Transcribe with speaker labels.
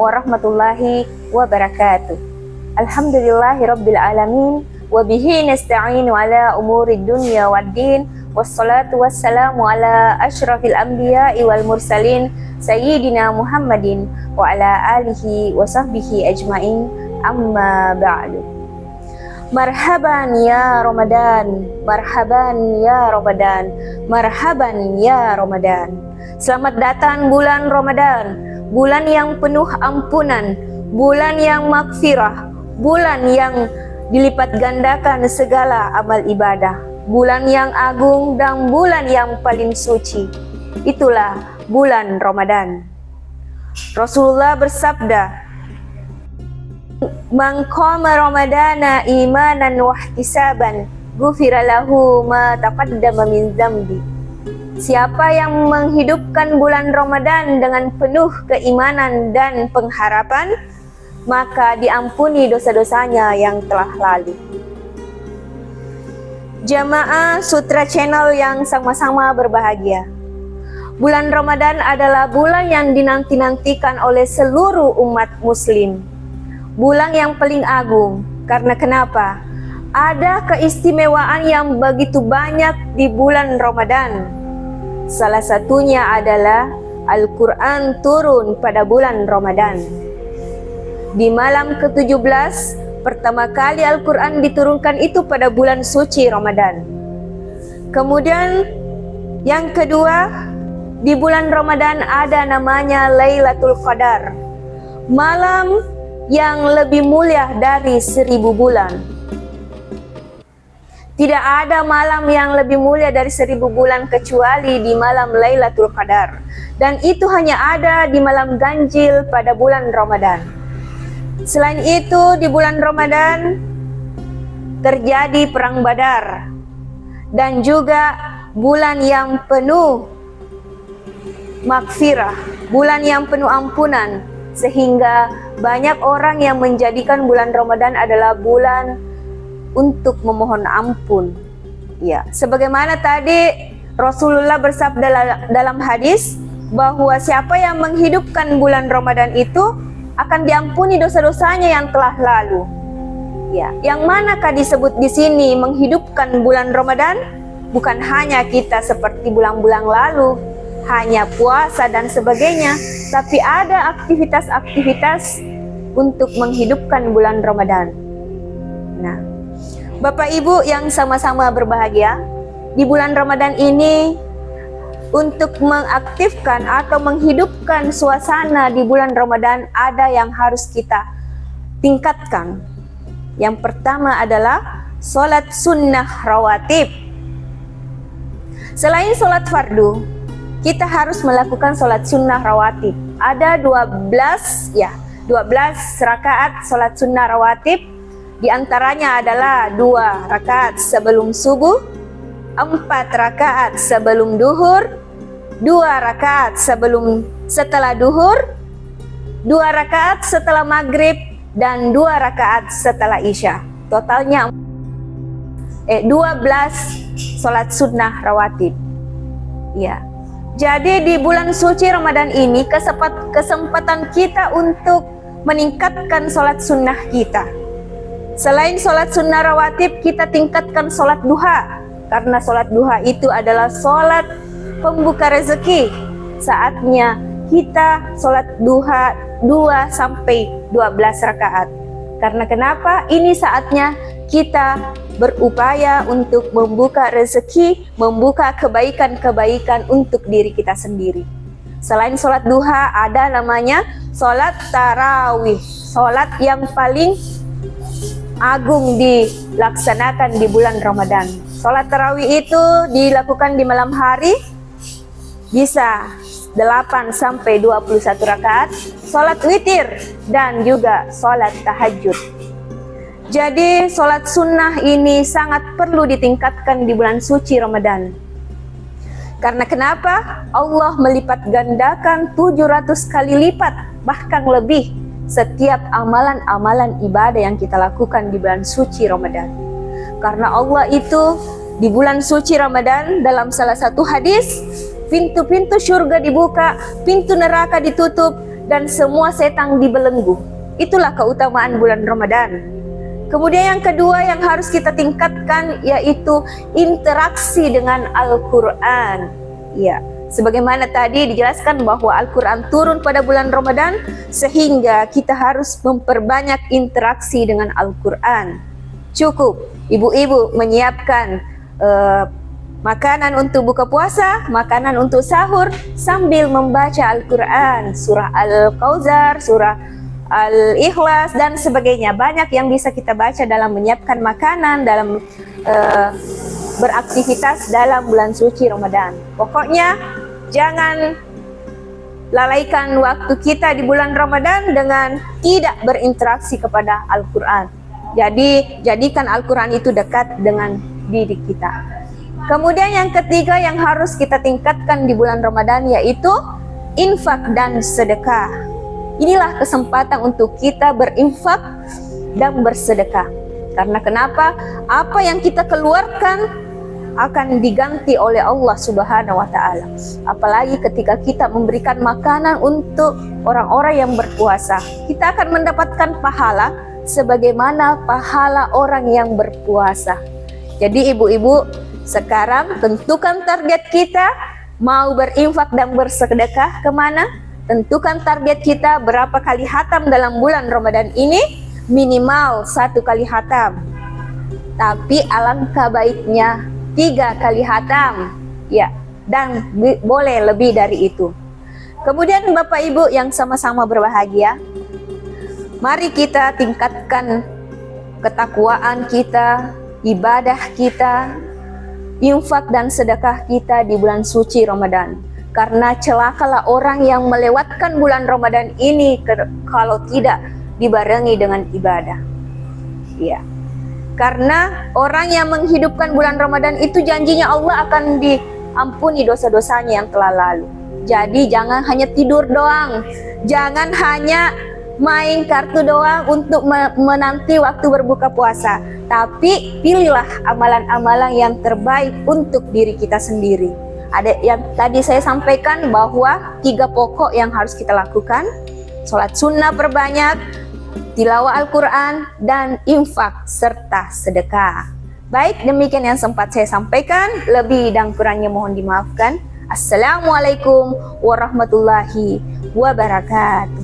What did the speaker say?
Speaker 1: warahmatullahi wabarakatuh. Alhamdulillahirabbil alamin wa bihi nasta'inu ala umurid dunya waddin. Wassalatu wassalamu ala asyrafil anbiya'i wal mursalin sayyidina Muhammadin wa ala alihi wa sahbihi ajmain. Amma ba'du. Marhaban ya Ramadan, marhaban ya Ramadan, marhaban ya Ramadan. Selamat datang bulan Ramadan, bulan yang penuh ampunan, bulan yang maghfirah, bulan yang dilipat gandakan segala amal ibadah, bulan yang agung dan bulan yang paling suci. Itulah bulan Ramadan. Rasulullah bersabda, "Man qama Ramadana imanan wa ihtisaban, ghufira lahu ma taqaddama min dzambi." Siapa yang menghidupkan bulan Ramadan dengan penuh keimanan dan pengharapan, maka diampuni dosa-dosanya yang telah lalu. Jamaah Sutra Channel yang sama-sama berbahagia, bulan Ramadan adalah bulan yang dinanti-nantikan oleh seluruh umat muslim. Bulan yang paling agung, karena kenapa? Ada keistimewaan yang begitu banyak di bulan Ramadan. Salah satunya adalah Al-Quran turun pada bulan Ramadan. Di malam ke-17, pertama kali Al-Quran diturunkan itu pada bulan suci Ramadan. Kemudian yang kedua, di bulan Ramadan ada namanya Lailatul Qadar, malam yang lebih mulia dari 1000 bulan. Tidak ada malam yang lebih mulia dari 1000 bulan kecuali di malam Lailatul Qadar. Dan itu hanya ada di malam ganjil pada bulan Ramadan. Selain itu di bulan Ramadan terjadi perang Badar. Dan juga bulan yang penuh maghfirah, bulan yang penuh ampunan. Sehingga banyak orang yang menjadikan bulan Ramadan adalah bulan untuk memohon ampun. Ya, sebagaimana tadi Rasulullah bersabda dalam hadis bahwa siapa yang menghidupkan bulan Ramadan itu akan diampuni dosa-dosanya yang telah lalu. Ya, yang manakah disebut di sini menghidupkan bulan Ramadan? Bukan hanya kita seperti bulan-bulan lalu, hanya puasa dan sebagainya, tapi ada aktivitas-aktivitas untuk menghidupkan bulan Ramadan. Nah, Bapak Ibu yang sama-sama berbahagia, di bulan Ramadan ini untuk mengaktifkan atau menghidupkan suasana di bulan Ramadan ada yang harus kita tingkatkan. Yang pertama adalah sholat sunnah rawatib. Selain sholat fardu, kita harus melakukan sholat sunnah rawatib. Ada 12 rakaat sholat sunnah rawatib. Di antaranya adalah 2 rakaat sebelum subuh, 4 rakaat sebelum duhur, 2 rakaat setelah duhur, 2 rakaat setelah maghrib, dan 2 rakaat setelah isya. Totalnya 12 sholat sunnah rawatib. Ya. Jadi di bulan suci Ramadan ini kesempatan kita untuk meningkatkan sholat sunnah kita. Selain sholat sunnah rawatib, kita tingkatkan sholat duha. Karena sholat duha itu adalah sholat pembuka rezeki. Saatnya kita sholat duha 2-12 rakaat. Karena kenapa? Ini saatnya kita berupaya untuk membuka rezeki, membuka kebaikan-kebaikan untuk diri kita sendiri. Selain sholat duha, ada namanya sholat tarawih, sholat yang paling agung dilaksanakan di bulan Ramadan. Sholat tarawih itu dilakukan di malam hari, bisa 8-21 rakaat, sholat witir, dan juga sholat tahajud. Jadi sholat sunnah ini sangat perlu ditingkatkan di bulan suci Ramadan. Karena kenapa? Allah melipat gandakan 700 kali lipat, bahkan lebih, setiap amalan-amalan ibadah yang kita lakukan di bulan suci Ramadan. Karena Allah itu di bulan suci Ramadan, dalam salah satu hadis, pintu-pintu surga dibuka, pintu neraka ditutup, dan semua setan dibelenggu. Itulah keutamaan bulan Ramadan. Kemudian yang kedua yang harus kita tingkatkan yaitu interaksi dengan Al-Quran. Ya, sebagaimana tadi dijelaskan bahwa Al-Quran turun pada bulan Ramadan, sehingga kita harus memperbanyak interaksi dengan Al-Quran. Cukup ibu-ibu menyiapkan makanan untuk buka puasa, makanan untuk sahur, sambil membaca Al-Quran, surah Al-Kautsar, surah Al-Ikhlas, dan sebagainya. Banyak yang bisa kita baca dalam menyiapkan makanan, dalam beraktivitas dalam bulan suci Ramadan. Pokoknya jangan lalaikan waktu kita di bulan Ramadan dengan tidak berinteraksi kepada Al-Quran. Jadi jadikan Al-Quran itu dekat dengan diri kita. Kemudian yang ketiga yang harus kita tingkatkan di bulan Ramadan yaitu infak dan sedekah. Inilah kesempatan untuk kita berinfak dan bersedekah. Karena kenapa? Apa yang kita keluarkan akan diganti oleh Allah Subhanahu wa Ta'ala. Apalagi ketika kita memberikan makanan untuk orang-orang yang berpuasa, kita akan mendapatkan pahala sebagaimana pahala orang yang berpuasa. Jadi ibu-ibu, sekarang tentukan target kita, mau berinfak dan bersedekah kemana? Tentukan target kita berapa kali hatam dalam bulan Ramadan ini, minimal 1 kali hatam. Tapi alangkah baiknya 3 kali hatam, ya, dan boleh lebih dari itu. Kemudian Bapak Ibu yang sama-sama berbahagia, mari kita tingkatkan ketakwaan kita, ibadah kita, infak dan sedekah kita di bulan suci Ramadan. Karena celakalah orang yang melewatkan bulan Ramadan ini kalau tidak dibarengi dengan ibadah. Ya. Karena orang yang menghidupkan bulan Ramadan itu janjinya Allah akan diampuni dosa-dosanya yang telah lalu. Jadi jangan hanya tidur doang. Jangan hanya main kartu doang untuk menanti waktu berbuka puasa. Tapi pilihlah amalan-amalan yang terbaik untuk diri kita sendiri. Ada yang tadi saya sampaikan bahwa 3 pokok yang harus kita lakukan. Sholat sunnah perbanyak, tilawah Al-Quran, dan infak serta sedekah. Baik, demikian yang sempat saya sampaikan. Lebih dan kurangnya mohon dimaafkan. Assalamualaikum warahmatullahi wabarakatuh.